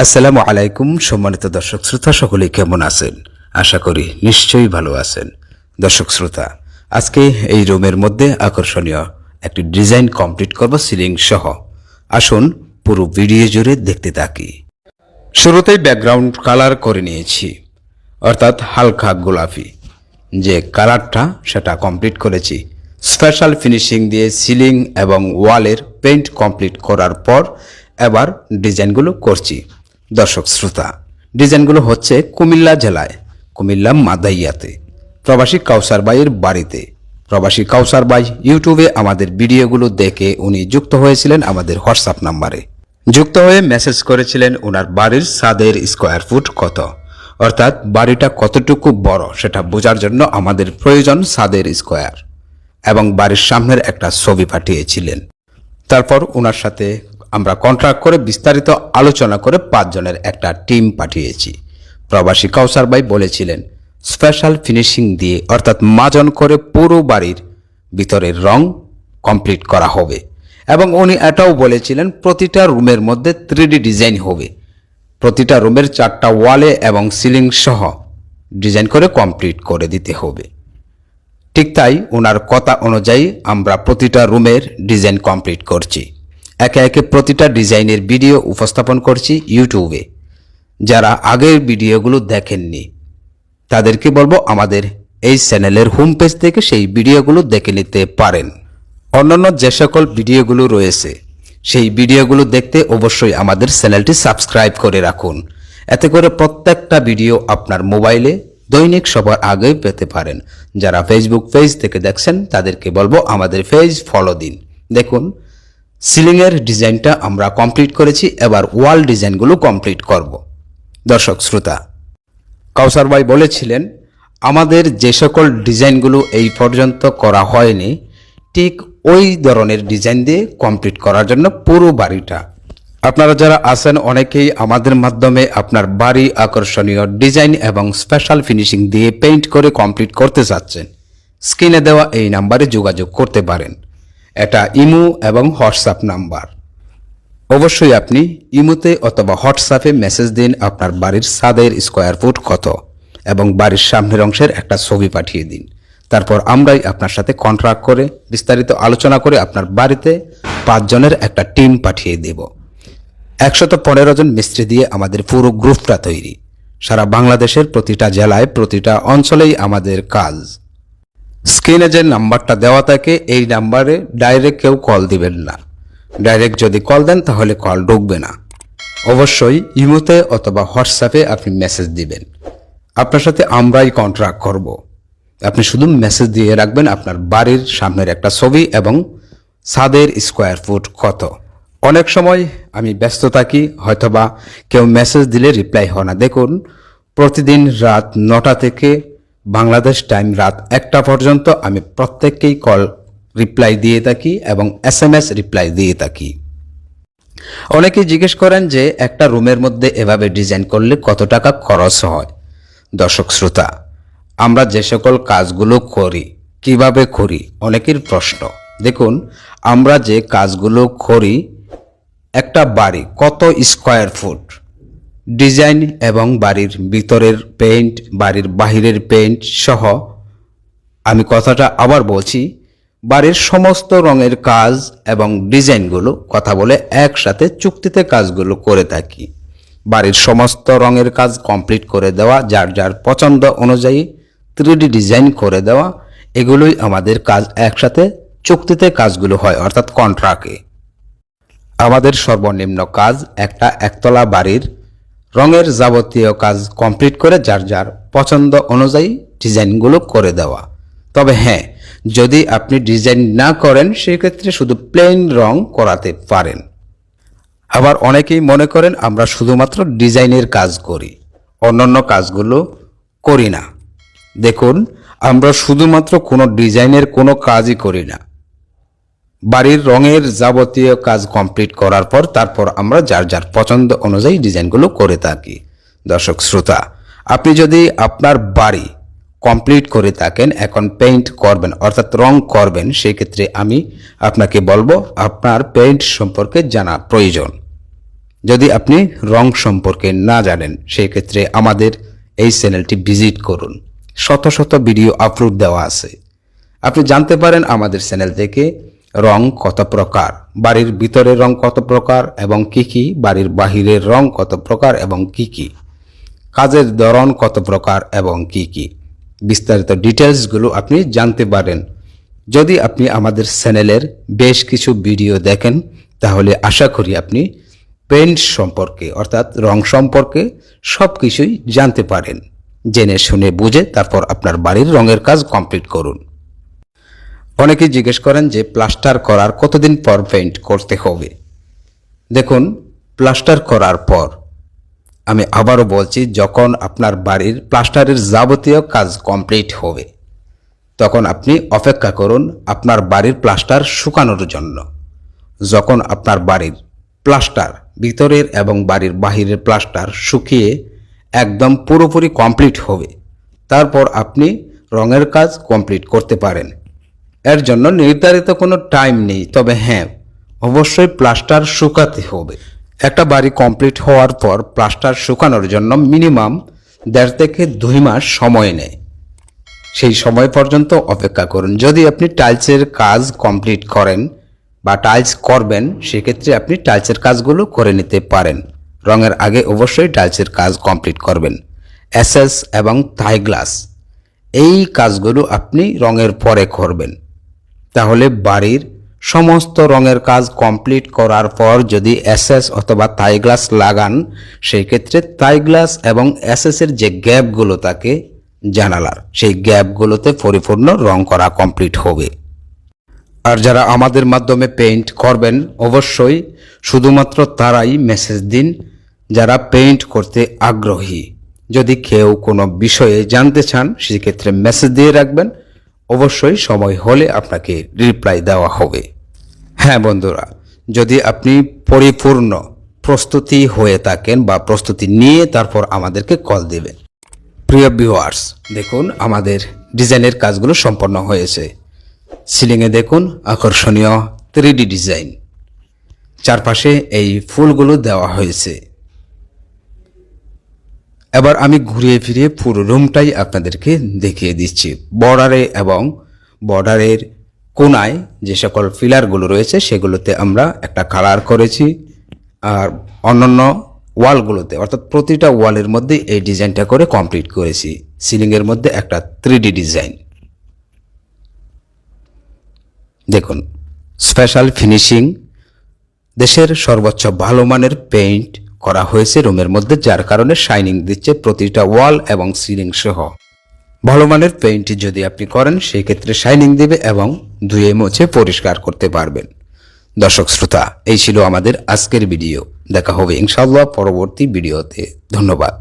আসসালামু আলাইকুম সম্মানিত দর্শক শ্রোতা, সকলে কেমন আছেন? আশা করি নিশ্চয়ই ভালো আছেন। দর্শক শ্রোতা, আজকে এই রুমের মধ্যে আকর্ষণীয় একটি ডিজাইন কমপ্লিট করব সিলিং সহ। আসুন পুরো ভিডিও জুড়ে দেখতে থাকি। শুরুতেই ব্যাকগ্রাউন্ড কালার করে নিয়েছি, অর্থাৎ হালকা গোলাপি যে কালারটা সেটা কমপ্লিট করেছি। স্পেশাল ফিনিশিং দিয়ে সিলিং এবং ওয়ালের পেইন্ট কমপ্লিট করার পর এবার ডিজাইনগুলো করছি। দর্শক শ্রোতা, ডিজাইনগুলো হচ্ছে কুমিল্লা জেলায়, কুমিল্লা মাদাইয়াতে, প্রবাসী কাউসার ভাইয়ের বাড়িতে। প্রবাসী কাউসার ভাই ইউটিউবে আমাদের ভিডিওগুলো দেখে উনি যুক্ত হয়েছিলেন আমাদের হোয়াটসঅ্যাপ নাম্বারে। যুক্ত হয়ে মেসেজ করেছিলেন ওনার বাড়ির ছাদের স্কোয়ার ফুট কত, অর্থাৎ বাড়িটা কতটুকু বড় সেটা বোঝার জন্য আমাদের প্রয়োজন ছাদের স্কোয়ার, এবং বাড়ির সামনের একটা ছবি পাঠিয়েছিলেন। তারপর ওনার সাথে আমরা কন্ট্রাক্ট করে বিস্তারিত আলোচনা করে 5 জনের একটা টিম পাঠিয়েছি। প্রবাসী কাউসার ভাই বলেছিলেন স্পেশাল ফিনিশিং দিয়ে, অর্থাৎ মাজন করে পুরো বাড়ির ভিতরের রং কমপ্লিট করা হবে, এবং উনি এটাও বলেছিলেন প্রতিটা রুমের মধ্যে 3D ডিজাইন হবে, প্রতিটা রুমের 4টা ওয়ালে এবং সিলিং সহ ডিজাইন করে কমপ্লিট করে দিতে হবে। ঠিক তাই ওনার কথা অনুযায়ী আমরা প্রতিটা রুমের ডিজাইন কমপ্লিট করছি। একে একে প্রতিটা ডিজাইনের ভিডিও উপস্থাপন করছি ইউটিউবে। যারা আগের ভিডিওগুলো দেখেননি তাদেরকে বলবো আমাদের এই চ্যানেলের হোম পেজ থেকে সেই ভিডিওগুলো দেখে নিতে পারেন। অন্যান্য যে সকল ভিডিওগুলো রয়েছে সেই ভিডিওগুলো দেখতে অবশ্যই আমাদের চ্যানেলটি সাবস্ক্রাইব করে রাখুন, এতে করে প্রত্যেকটা ভিডিও আপনার মোবাইলে দৈনিক সবার আগে পেতে পারেন। যারা ফেসবুক পেজ থেকে দেখছেন তাদেরকে বলবো আমাদের পেজ ফলো দিন। দেখুন, সিলিংয়ের ডিজাইনটা আমরা কমপ্লিট করেছি, এবার ওয়াল ডিজাইনগুলো কমপ্লিট করব। দর্শক শ্রোতা, কাউসার ভাই বলেছিলেন আমাদের যে সকল ডিজাইনগুলো এই পর্যন্ত করা হয়নি ঠিক ওই ধরনের ডিজাইন দিয়ে কমপ্লিট করার জন্য পুরো বাড়িটা। আপনারা যারা আছেন অনেকেই আমাদের মাধ্যমে আপনার বাড়ি আকর্ষণীয় ডিজাইন এবং স্পেশাল ফিনিশিং দিয়ে পেইন্ট করে কমপ্লিট করতে চাচ্ছেন। স্ক্রিনে দেওয়া এই নাম্বারে যোগাযোগ করতে পারেন। এটা ইমো এবং হোয়াটসঅ্যাপ নাম্বার। অবশ্যই আপনি ইমোতে অথবা হোয়াটসঅ্যাপে মেসেজ দিন আপনার বাড়ির ছাদের স্কোয়ার ফুট কত এবং বাড়ির সামনের অংশের একটা ছবি পাঠিয়ে দিন। তারপর আমরাই আপনার সাথে কন্ট্রাক্ট করে বিস্তারিত আলোচনা করে আপনার বাড়িতে 5 জনের একটা টিম পাঠিয়ে দেব। 115 জন মিস্ত্রি দিয়ে আমাদের পুরো গ্রুপটা তৈরি। সারা বাংলাদেশের প্রতিটা জেলায় প্রতিটা অঞ্চলেই আমাদের কাজ। স্ক্রিনে যে নাম্বারটা দেওয়া থাকে এই নাম্বারে ডাইরেক্ট কেউ কল দিবেন না। ডাইরেক্ট যদি কল দেন তাহলে কল ঢুকবে না। অবশ্যই ইমোতে অথবা হোয়াটসঅ্যাপে আপনি মেসেজ দিবেন। আপনার সাথে আমরাই কন্ট্রাক্ট করব। আপনি শুধু মেসেজ দিয়ে রাখবেন আপনার বাড়ির সামনের একটা ছবি এবং ছাদের স্কোয়ার ফুট কত। অনেক সময় আমি ব্যস্ত থাকি, হয়তোবা কেউ মেসেজ দিলে রিপ্লাই হয় না। দেখুন, প্রতিদিন রাত 9টা থেকে বাংলাদেশ টাইম রাত 1টা পর্যন্ত আমি প্রত্যেককেই কল রিপ্লাই দিয়ে থাকি এবং SMS রিপ্লাই দিয়ে থাকি। অনেকেই জিজ্ঞেস করেন যে একটা রুমের মধ্যে এভাবে ডিজাইন করলে কত টাকা খরচ হয়। দর্শক শ্রোতা, আমরা যে সকল কাজগুলো করি কিভাবে করি অনেকের প্রশ্ন। দেখুন, আমরা যে কাজগুলো করি একটা বাড়ি কত স্কোয়ার ফুট ডিজাইন এবং বাড়ির ভিতরের পেইন্ট, বাড়ির বাহিরের পেইন্ট সহ, আমি কথাটা আবার বলছি, বাড়ির সমস্ত রঙের কাজ এবং ডিজাইনগুলো কথা বলে একসাথে চুক্তিতে কাজগুলো করে থাকি। বাড়ির সমস্ত রঙের কাজ কমপ্লিট করে দেওয়া, যার যার পছন্দ অনুযায়ী 3D ডিজাইন করে দেওয়া, এগুলোই আমাদের কাজ। একসাথে চুক্তিতে কাজগুলো হয়, অর্থাৎ কন্ট্রাক্টে। আমাদের সর্বনিম্ন কাজ একটা একতলা বাড়ির রঙের যাবতীয় কাজ কমপ্লিট করে যার যার পছন্দ অনুযায়ী ডিজাইনগুলো করে দেওয়া। তবে হ্যাঁ, যদি আপনি ডিজাইন না করেন সেক্ষেত্রে শুধু প্লেন রং করাতে পারেন। আবার অনেকেই মনে করেন আমরা শুধুমাত্র ডিজাইনের কাজ করি, অন্যান্য কাজগুলো করি না। দেখুন, আমরা শুধুমাত্র কোনো ডিজাইনের কোনো কাজই করি না। বাড়ির রঙের যাবতীয় কাজ কমপ্লিট করার পর তারপর আমরা যার যার পছন্দ অনুযায়ী ডিজাইনগুলো করে থাকি। দর্শক শ্রোতা, আপনি যদি আপনার বাড়ি কমপ্লিট করে থাকেন, এখন পেইন্ট করবেন অর্থাৎ রং করবেন, সেই ক্ষেত্রে আমি আপনাকে বলবো আপনার পেইন্ট সম্পর্কে জানা প্রয়োজন। যদি আপনি রং সম্পর্কে না জানেন সেই ক্ষেত্রে আমাদের এই চ্যানেলটি ভিজিট করুন। শত শত ভিডিও আপলোড দেওয়া আছে, আপনি জানতে পারেন আমাদের চ্যানেল থেকে রং কত প্রকার, বাড়ির ভিতরের রং কত প্রকার এবং কি কি, বাড়ির বাহিরের রং কত প্রকার এবং কি কি, কাজের ধরন কত প্রকার এবং কি কি, বিস্তারিত ডিটেলসগুলো আপনি জানতে পারেন। যদি আপনি আমাদের চ্যানেলের বেশ কিছু ভিডিও দেখেন তাহলে আশা করি আপনি পেইন্ট সম্পর্কে অর্থাৎ রং সম্পর্কে সব কিছুই জানতে পারেন। জেনে শুনে বুঝে তারপর আপনার বাড়ির রঙের কাজ কমপ্লিট করুন। অনেকেই জিজ্ঞেস করেন যে প্লাস্টার করার কতদিন পর পেইন্ট করতে হবে। দেখুন, প্লাস্টার করার পর, আমি আবারও বলছি, যখন আপনার বাড়ির প্লাস্টারের যাবতীয় কাজ কমপ্লিট হবে তখন আপনি অপেক্ষা করুন আপনার বাড়ির প্লাস্টার শুকানোর জন্য। যখন আপনার বাড়ির প্লাস্টার ভিতরের এবং বাড়ির বাহিরের প্লাস্টার শুকিয়ে একদম পুরোপুরি কমপ্লিট হবে তারপর আপনি রঙের কাজ কমপ্লিট করতে পারেন। এর জন্য নির্ধারিত কোনো টাইম নেই, তবে হ্যাঁ, অবশ্যই প্লাস্টার শুকাতে হবে। একটা বাড়ি কমপ্লিট হওয়ার পর প্লাস্টার শুকানোর জন্য মিনিমাম 1.5 থেকে 2 মাস সময় নেয়। সেই সময় পর্যন্ত অপেক্ষা করুন। যদি আপনি টাইলসের কাজ কমপ্লিট করেন বা টাইলস করবেন সেক্ষেত্রে আপনি টাইলসের কাজগুলো করে নিতে পারেন। রঙের আগে অবশ্যই টাইলসের কাজ কমপ্লিট করবেন। এসএস এবং থাই গ্লাস এই কাজগুলো আপনি রঙের পরে করবেন। তাহলে বাড়ির সমস্ত রঙের কাজ কমপ্লিট করার পর যদি এসএস অথবা থাই গ্লাস লাগান সেই ক্ষেত্রে থাই গ্লাস এবং এসএসের যে গ্যাপগুলো থাকে জানালার, সেই গ্যাপগুলোতে পরিপূর্ণ রং করা কমপ্লিট হবে। আর যারা আমাদের মাধ্যমে পেইন্ট করবেন অবশ্যই শুধুমাত্র তারাই মেসেজ দিন যারা পেইন্ট করতে আগ্রহী। যদি কেউ কোনো বিষয়ে জানতে চান সেক্ষেত্রে মেসেজ দিয়ে রাখবেন, অবশ্যই সময় হলে আপনাকে রিপ্লাই দেওয়া হবে। হ্যাঁ বন্ধুরা, যদি আপনি পরিপূর্ণ প্রস্তুতি হয়ে থাকেন বা প্রস্তুতি নিয়ে তারপর আমাদেরকে কল দেবেন। প্রিয় ভিউয়ার্স, দেখুন আমাদের ডিজাইনের কাজগুলো সম্পন্ন হয়েছে। সিলিংয়ে দেখুন আকর্ষণীয় 3D ডিজাইন, চারপাশে এই ফুলগুলো দেওয়া হয়েছে। এবার আমি ঘুরিয়ে ফিরিয়ে পুরো রুমটাই আপনাদেরকে দেখিয়ে দিচ্ছি। বর্ডারে এবং বর্ডারের কোনায় যে সকল পিলারগুলো রয়েছে সেগুলোতে আমরা একটা কালার করেছি, আর অন্যান্য ওয়ালগুলোতে অর্থাৎ প্রতিটা ওয়ালের মধ্যে এই ডিজাইনটা করে কমপ্লিট করেছি। সিলিংয়ের মধ্যে একটা 3D ডিজাইন দেখুন, স্পেশাল ফিনিশিং, দেশের সর্বোচ্চ ভালো মানের পেইন্ট করা হয়েছে রুমের মধ্যে, যার কারণে শাইনিং দিচ্ছে প্রতিটা ওয়াল এবং সিলিং সহ। ভালো মানের পেইন্ট যদি আপনি করেন সেই ক্ষেত্রে শাইনিং দেবে এবং ধুয়ে মুছে পরিষ্কার করতে পারবেন। দর্শক শ্রোতা, এই ছিল আমাদের আজকের ভিডিও। দেখা হবে ইনশাআল্লাহ পরবর্তী ভিডিওতে। ধন্যবাদ।